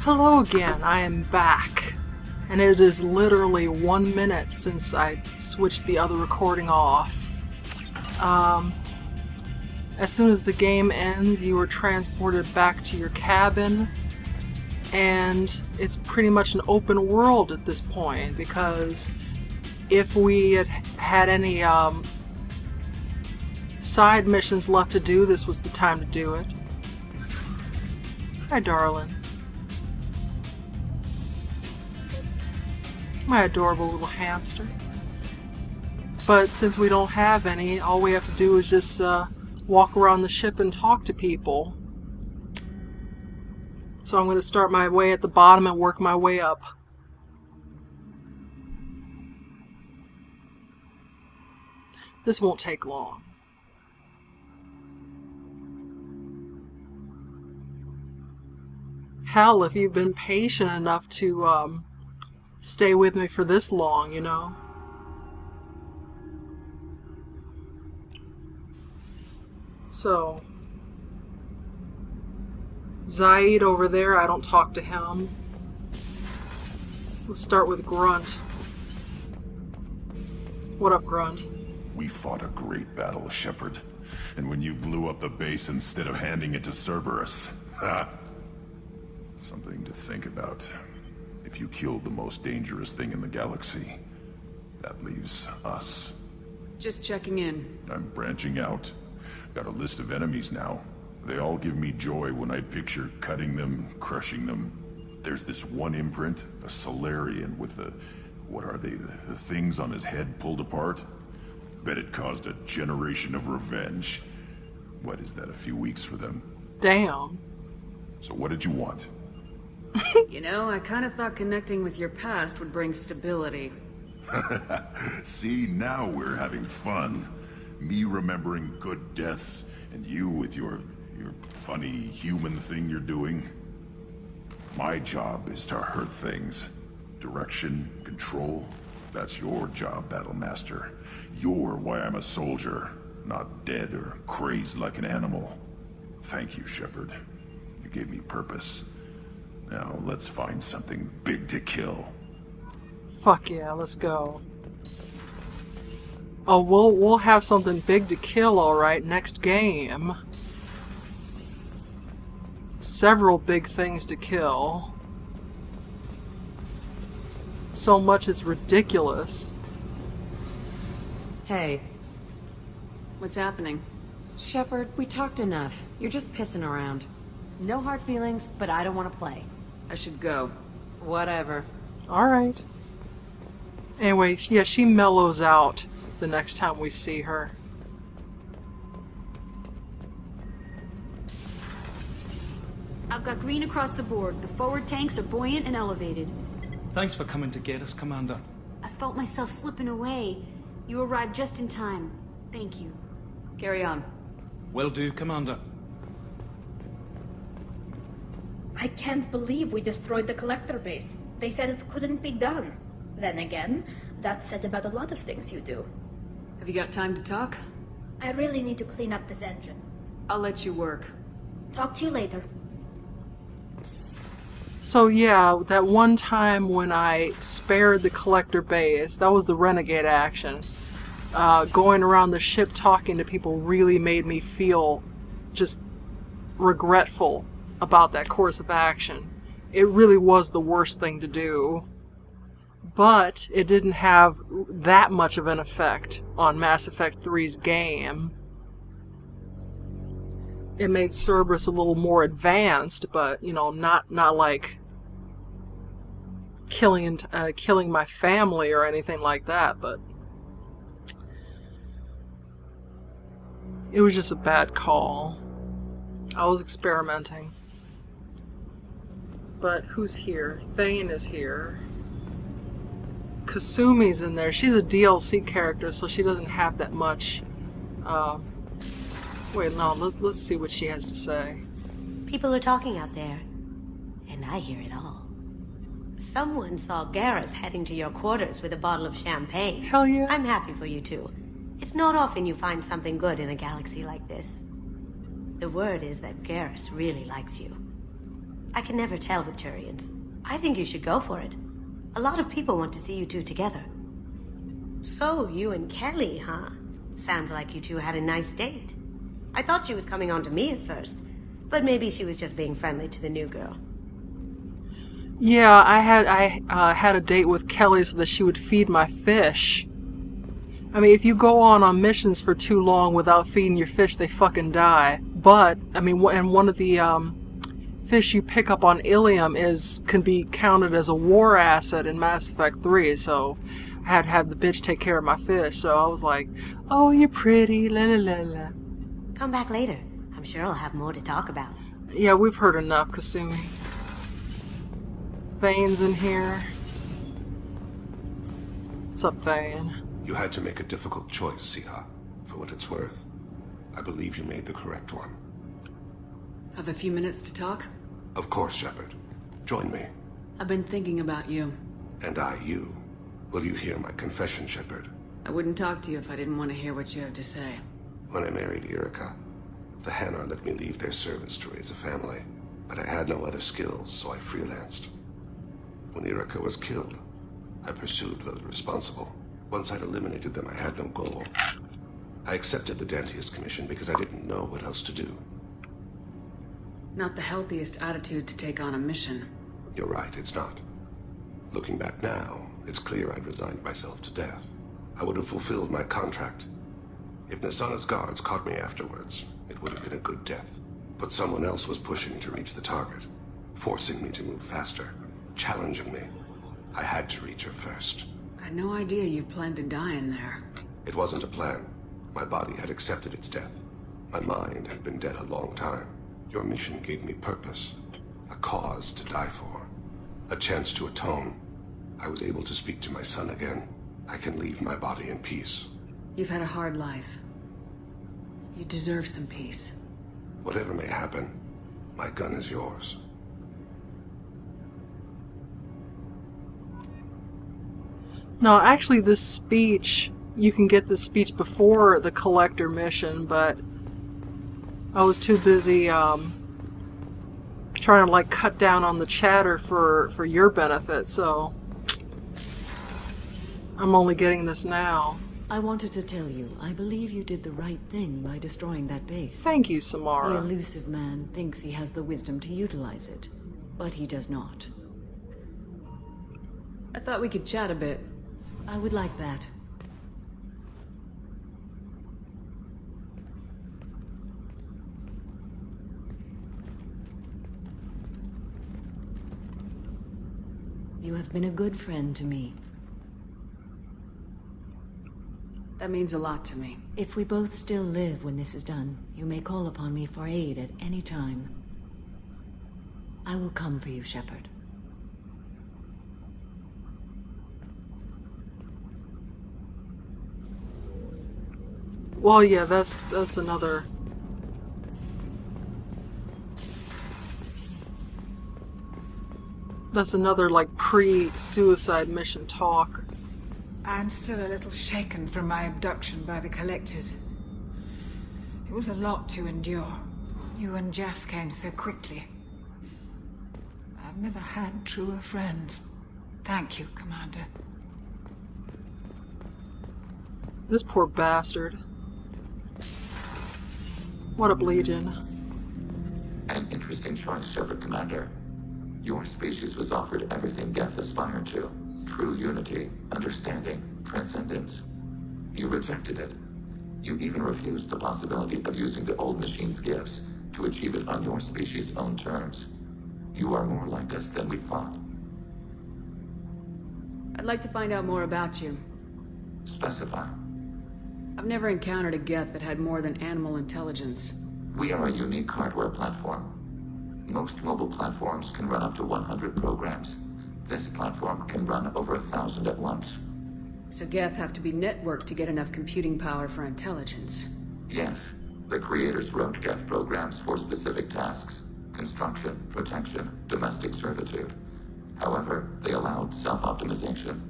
Hello again, I am back. And it is literally 1 minute since I switched the other recording off. As soon as the game ends, you are transported back to your cabin, and it's pretty much an open world at this point, because if we had any side missions left to do, this was the time to do it. Hi, darling. My adorable little hamster. But since we don't have any, all we have to do is just walk around the ship and talk to people. So I'm going to start my way at the bottom and work my way up. This won't take long. Hell, if you've been patient enough to stay with me for this long, you know. So, Zaid over there, I don't talk to him. Let's start with Grunt. What up, Grunt? We fought a great battle, Shepard. And when you blew up the base instead of handing it to Cerberus, ha! Something to think about. If you killed the most dangerous thing in the galaxy, that leaves us. Just checking in. I'm branching out. Got a list of enemies now. They all give me joy when I picture cutting them, crushing them. There's this one imprint, a Solarian with the... what are they? The things on his head pulled apart? Bet it caused a generation of revenge. What is that, a few weeks for them? Damn. So what did you want? You know, I kind of thought connecting with your past would bring stability. See, now we're having fun. Me remembering good deaths, and you with your funny human thing you're doing. My job is to hurt things. Direction, control, that's your job, Battlemaster. You're why I'm a soldier, not dead or crazed like an animal. Thank you, Shepard. You gave me purpose. Now, let's find something big to kill. Fuck yeah, let's go. Oh, we'll have something big to kill, alright, next game. Several big things to kill. So much it's ridiculous. Hey. What's happening? Shepard, we talked enough. You're just pissing around. No hard feelings, but I don't want to play. I should go. Whatever. Alright. Anyway, yeah, she mellows out the next time we see her. I've got green across the board. The forward tanks are buoyant and elevated. Thanks for coming to get us, Commander. I felt myself slipping away. You arrived just in time. Thank you. Carry on. Will do, Commander. I can't believe we destroyed the collector base. They said it couldn't be done. Then again, that's said about a lot of things you do. Have you got time to talk? I really need to clean up this engine. I'll let you work. Talk to you later. So yeah, that one time when I spared the collector base, that was the renegade action. Going around the ship talking to people really made me feel just regretful about that course of action. It really was the worst thing to do. But it didn't have that much of an effect on Mass Effect 3's game. It made Cerberus a little more advanced, but, you know, not like killing my family or anything like that, but it was just a bad call. I was experimenting. But who's here? Thane is here. Kasumi's in there. She's a DLC character, so she doesn't have that much. Wait, no, let's see what she has to say. People are talking out there, and I hear it all. Someone saw Garrus heading to your quarters with a bottle of champagne. Hell yeah. I'm happy for you too. It's not often you find something good in a galaxy like this. The word is that Garrus really likes you. I can never tell with Turians. I think you should go for it. A lot of people want to see you two together. So, you and Kelly, huh? Sounds like you two had a nice date. I thought she was coming on to me at first, but maybe she was just being friendly to the new girl. Yeah, I had a date with Kelly so that she would feed my fish. I mean, if you go on missions for too long without feeding your fish, they fucking die. But, I mean, and one of the fish you pick up on Ilium can be counted as a war asset in Mass Effect 3, so I had to have the bitch take care of my fish, so I was like, oh, you're pretty, la la la la. Come back later. I'm sure I'll have more to talk about. Yeah, we've heard enough, Kasumi. Thane's in here. What's up, Thane? You had to make a difficult choice, Siha. For what it's worth, I believe you made the correct one. Have a few minutes to talk? Of course, Shepard. Join me. I've been thinking about you. And I, you. Will you hear my confession, Shepard? I wouldn't talk to you if I didn't want to hear what you have to say. When I married Irika, the Hanar let me leave their servants to raise a family, but I had no other skills, so I freelanced. When Irika was killed, I pursued those responsible. Once I'd eliminated them, I had no goal. I accepted the Dantius commission because I didn't know what else to do. Not the healthiest attitude to take on a mission. You're right, it's not. Looking back now, it's clear I'd resigned myself to death. I would have fulfilled my contract. If Nasana's guards caught me afterwards, it would have been a good death. But someone else was pushing to reach the target, forcing me to move faster, challenging me. I had to reach her first. I had no idea you planned to die in there. It wasn't a plan. My body had accepted its death. My mind had been dead a long time. Your mission gave me purpose, a cause to die for, a chance to atone. I was able to speak to my son again. I can leave my body in peace. You've had a hard life. You deserve some peace. Whatever may happen, my gun is yours. No, actually this speech, you can get this speech before the Collector mission, but I was too busy trying to like cut down on the chatter for your benefit, so I'm only getting this now. I wanted to tell you, I believe you did the right thing by destroying that base. Thank you, The Samara. elusive man thinks he has the wisdom to utilize it, but he does not. I thought we could chat a bit. I would like that. You have been a good friend to me. That means a lot to me. If we both still live when this is done, you may call upon me for aid at any time. I will come for you, Shepard. Well, yeah, that's another. That's another like pre-suicide mission talk. I'm still a little shaken from my abduction by the Collectors. It was a lot to endure. You and Jeff came so quickly. I've never had truer friends. Thank you, Commander. This poor bastard. What up, Legion? An interesting choice, Shepard Commander. Your species was offered everything Geth aspired to. True unity, understanding, transcendence. You rejected it. You even refused the possibility of using the old machine's gifts to achieve it on your species' own terms. You are more like us than we thought. I'd like to find out more about you. Specify. I've never encountered a Geth that had more than animal intelligence. We are a unique hardware platform. Most mobile platforms can run up to 100 programs. This platform can run over 1,000 at once. So Geth have to be networked to get enough computing power for intelligence. Yes, the creators wrote Geth programs for specific tasks: construction, protection, domestic servitude. However, they allowed self-optimization.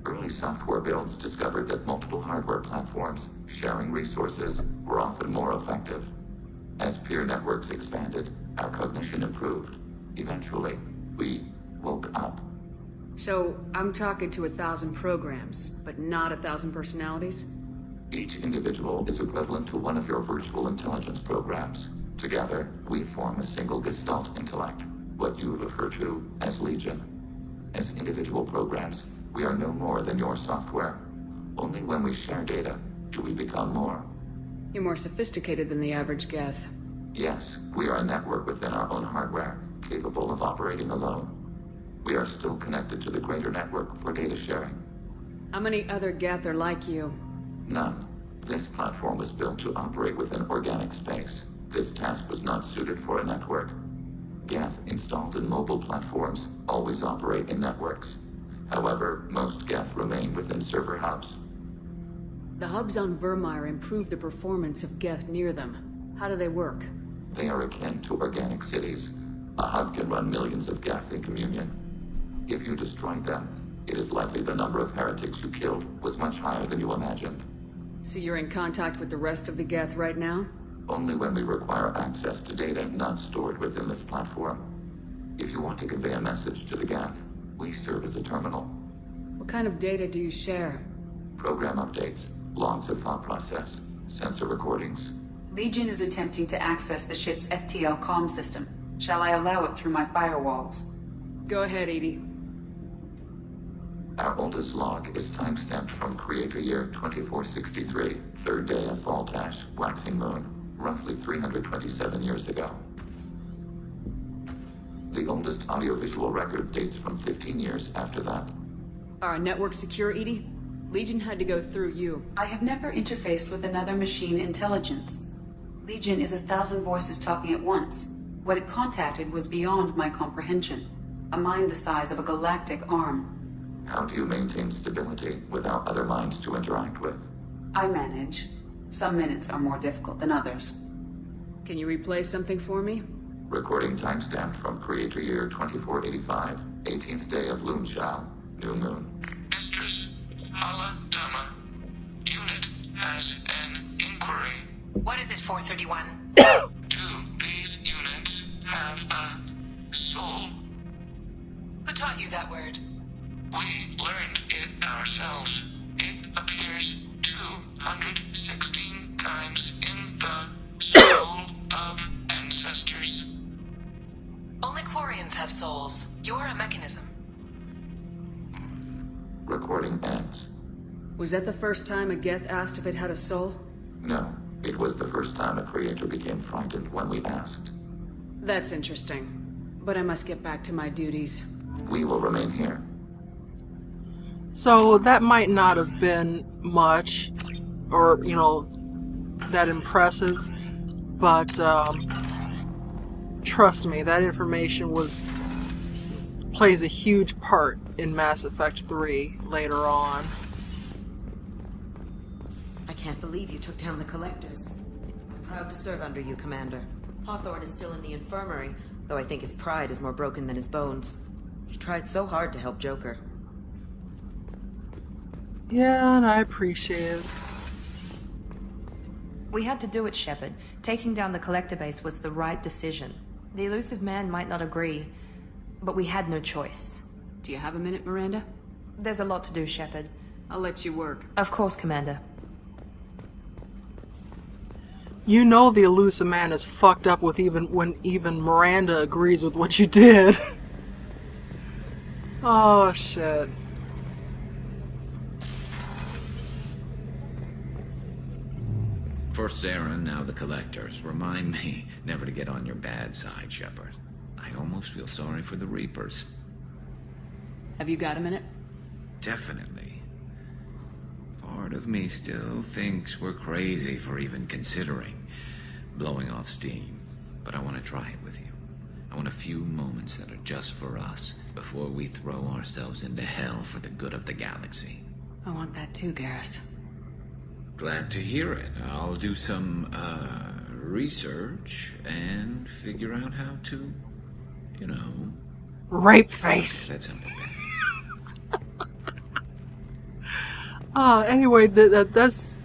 Early software builds discovered that multiple hardware platforms sharing resources were often more effective. As peer networks expanded, our cognition improved. Eventually, we woke up. So, I'm talking to 1,000 programs, but not 1,000 personalities? Each individual is equivalent to one of your virtual intelligence programs. Together, we form a single Gestalt intellect, what you refer to as Legion. As individual programs, we are no more than your software. Only when we share data do we become more. You're more sophisticated than the average Geth. Yes, we are a network within our own hardware, capable of operating alone. We are still connected to the greater network for data sharing. How many other Geth are like you? None. This platform was built to operate within organic space. This task was not suited for a network. Geth installed in mobile platforms always operate in networks. However, most Geth remain within server hubs. The hubs on Vermeer improve the performance of Geth near them. How do they work? They are akin to organic cities. A hub can run millions of Geth in communion. If you destroyed them, it is likely the number of heretics you killed was much higher than you imagined. So you're in contact with the rest of the Geth right now? Only when we require access to data not stored within this platform. If you want to convey a message to the Geth, we serve as a terminal. What kind of data do you share? Program updates, logs of thought process, sensor recordings. Legion is attempting to access the ship's FTL comm system. Shall I allow it through my firewalls? Go ahead, Edie. Our oldest log is timestamped from Creator Year 2463, third day of Voltash, waxing moon, roughly 327 years ago. The oldest audiovisual record dates from 15 years after that. Are our networks secure, Edie? Legion had to go through you. I have never interfaced with another machine intelligence. Legion is 1,000 voices talking at once. What it contacted was beyond my comprehension. A mind the size of a galactic arm. How do you maintain stability without other minds to interact with? I manage. Some minutes are more difficult than others. Can you replay something for me? Recording timestamped from Creator Year 2485, 18th day of Luneshao, new moon. Mistress Hala Dama, unit has an inquiry. What is it, 431? Do these units have a soul? Who taught you that word? We learned it ourselves. It appears 216 times in the soul of ancestors. Only Quarians have souls. You're a mechanism. Recording ends. Was that the first time a Geth asked if it had a soul? No, it was the first time a creator became frightened when we asked. That's interesting. But I must get back to my duties. We will remain here. So that might not have been much, or, that impressive, but trust me, that information plays a huge part in Mass Effect 3 later on. I can't believe you took down the Collectors. I'm proud to serve under you, Commander. Hawthorne is still in the infirmary, though I think his pride is more broken than his bones. He tried so hard to help Joker. Yeah, and I appreciate it. We had to do it, Shepard. Taking down the Collector base was the right decision. The elusive man might not agree, but we had no choice. Do you have a minute, Miranda? There's a lot to do, Shepard. I'll let you work. Of course, Commander. You know the elusive man is fucked up with when even Miranda agrees with what you did. Oh, shit. First Sarah, now the Collectors. Remind me never to get on your bad side, Shepard. I almost feel sorry for the Reapers. Have you got a minute? Definitely. Part of me still thinks we're crazy for even considering blowing off steam. But I want to try it with you. I want a few moments that are just for us before we throw ourselves into hell for the good of the galaxy. I want that too, Garrus. Glad to hear it. I'll do some, research and figure out how to, rape face. That's something bad. Anyway, that's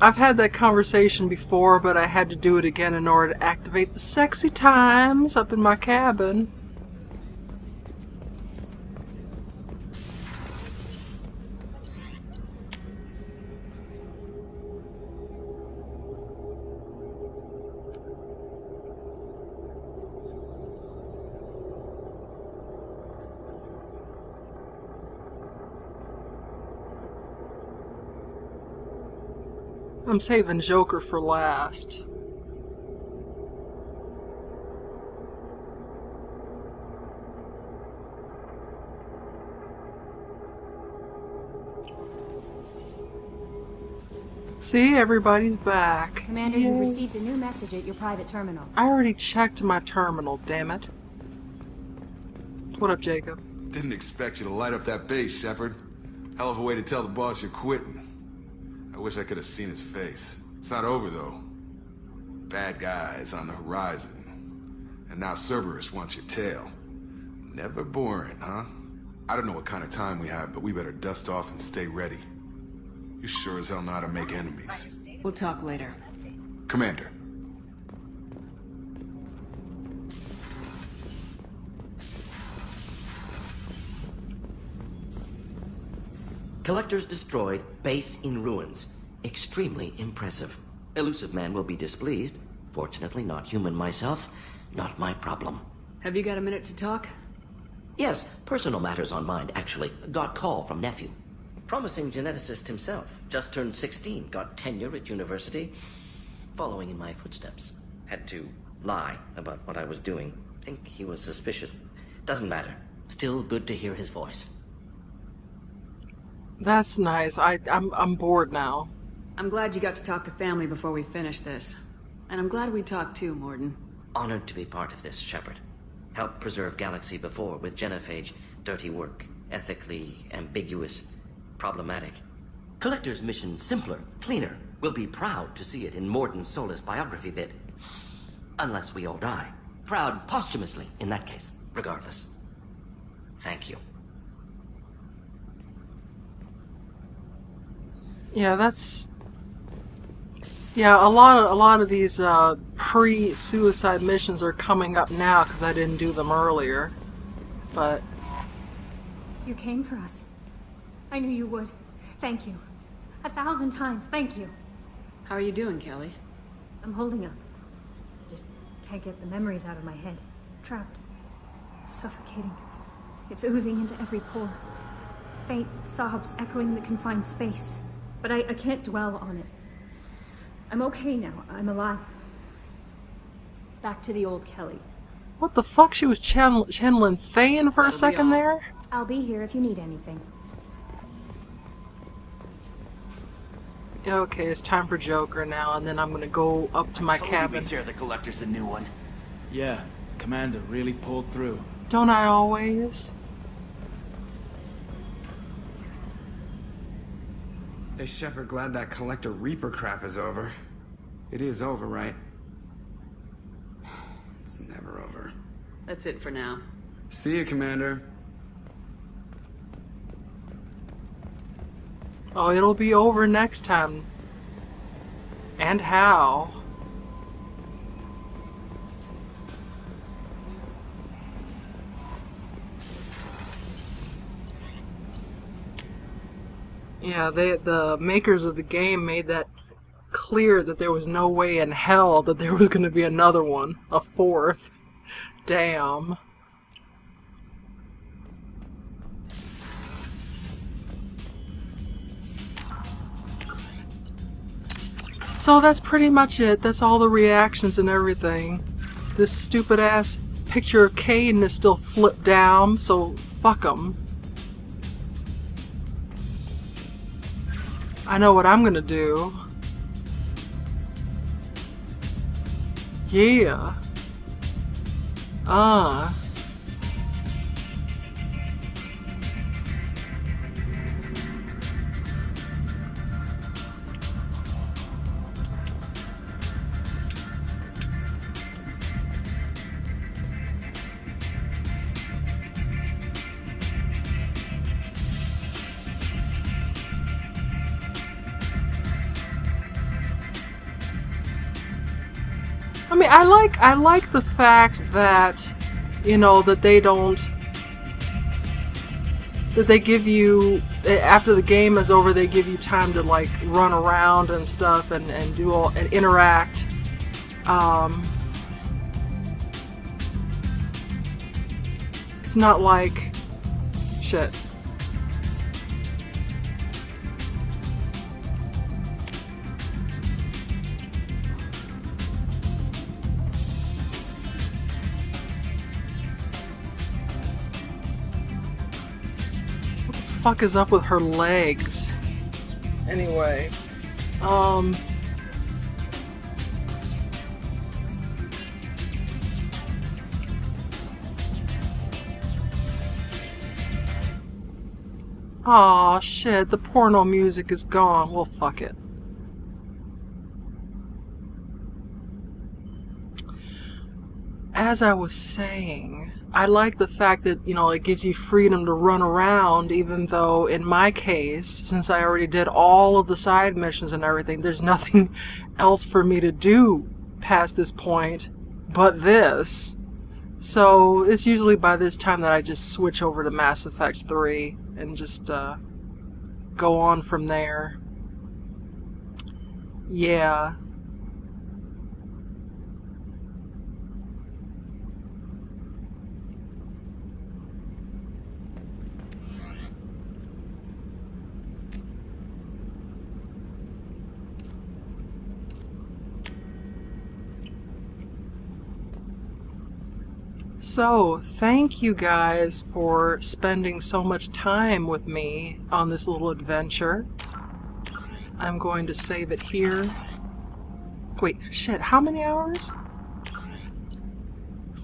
I've had that conversation before, but I had to do it again in order to activate the sexy times up in my cabin. I'm saving Joker for last. See, everybody's back. Commander, Yay. you received a new message at your private terminal. I already checked my terminal, damn it. What up, Jacob? Didn't expect you to light up that base, Shepard. Hell of a way to tell the boss you're quitting. I wish I could have seen his face. It's not over, though. Bad guys on the horizon. And now Cerberus wants your tail. Never boring, huh? I don't know what kind of time we have, but we better dust off and stay ready. You sure as hell know how to make enemies. We'll talk later. Commander. Collectors destroyed, base in ruins. Extremely impressive. Elusive man will be displeased. Fortunately, not human myself. Not my problem. Have you got a minute to talk? Yes, personal matters on mind, actually. Got call from nephew. Promising geneticist himself. Just turned 16. Got tenure at university. Following in my footsteps. Had to lie about what I was doing. Think he was suspicious. Doesn't matter. Still good to hear his voice. That's nice. I'm bored now. I'm glad you got to talk to family before we finish this. And I'm glad we talked too, Morden. Honored to be part of this, Shepard. Helped preserve Galaxy before with genophage. Dirty work. Ethically ambiguous. Problematic. Collector's mission simpler, cleaner. We'll be proud to see it in Morden's Solus biography vid. Unless we all die. Proud posthumously, in that case. Regardless. Thank you. Yeah, that's... Yeah, a lot of these pre-suicide missions are coming up now because I didn't do them earlier. But... You came for us. I knew you would. Thank you. 1,000 times, thank you. How are you doing, Kelly? I'm holding up. Just can't get the memories out of my head. Trapped. Suffocating. It's oozing into every pore. Faint sobs echoing the confined space. But I can't dwell on it. I'm okay now. I'm alive. Back to the old Kelly. What the fuck? She was channeling Thane for a second there? I'll be here if you need anything. Okay, it's time for Joker now, and then I'm gonna go up to my cabin. Tear the Collector's a new one. Yeah, Commander really pulled through. Don't I always? Hey, Shepard, glad that Collector Reaper crap is over. It is over, right? It's never over. That's it for now. See you, Commander. Oh, it'll be over next time. And how? Yeah, the makers of the game made that clear that there was no way in hell that there was going to be another one, a fourth. Damn. So that's pretty much it. That's all the reactions and everything. This stupid ass picture of Caden is still flipped down, so fuck 'em. I know what I'm gonna do. Yeah. I mean, I like the fact that, you know, that they give you, after the game is over, they give you time to like run around and stuff and do all and interact. It's not like shit. Fuck is up with her legs? Anyway, aw, shit, the porno music is gone. Well, fuck it. As I was saying, I like the fact that, you know, it gives you freedom to run around, even though in my case, since I already did all of the side missions and everything, there's nothing else for me to do past this point but this. So it's usually by this time that I just switch over to Mass Effect 3 and just go on from there. Yeah. So, thank you guys for spending so much time with me on this little adventure. I'm going to save it here. Wait, shit, how many hours?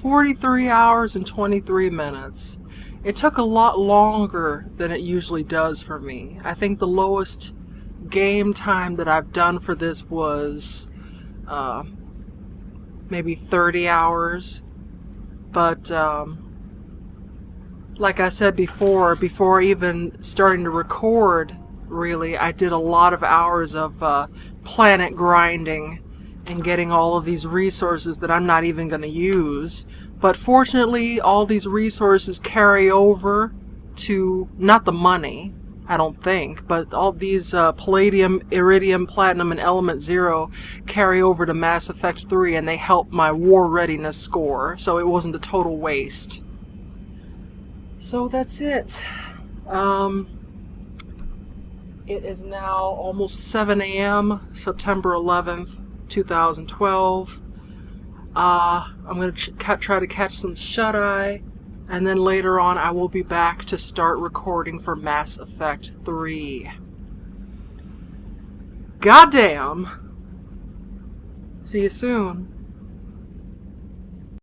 43 hours and 23 minutes. It took a lot longer than it usually does for me. I think the lowest game time that I've done for this was maybe 30 hours. But, like I said before even starting to record, really, I did a lot of hours of planet grinding and getting all of these resources that I'm not even going to use. But fortunately, all these resources carry over to, not the money, I don't think, but all these Palladium, Iridium, Platinum, and Element 0 carry over to Mass Effect 3, and they help my war readiness score, so it wasn't a total waste. So that's it. It is now almost 7 a.m., September 11th, 2012. I'm going to try to catch some shut-eye. And then later on, I will be back to start recording for Mass Effect 3. Goddamn! See you soon.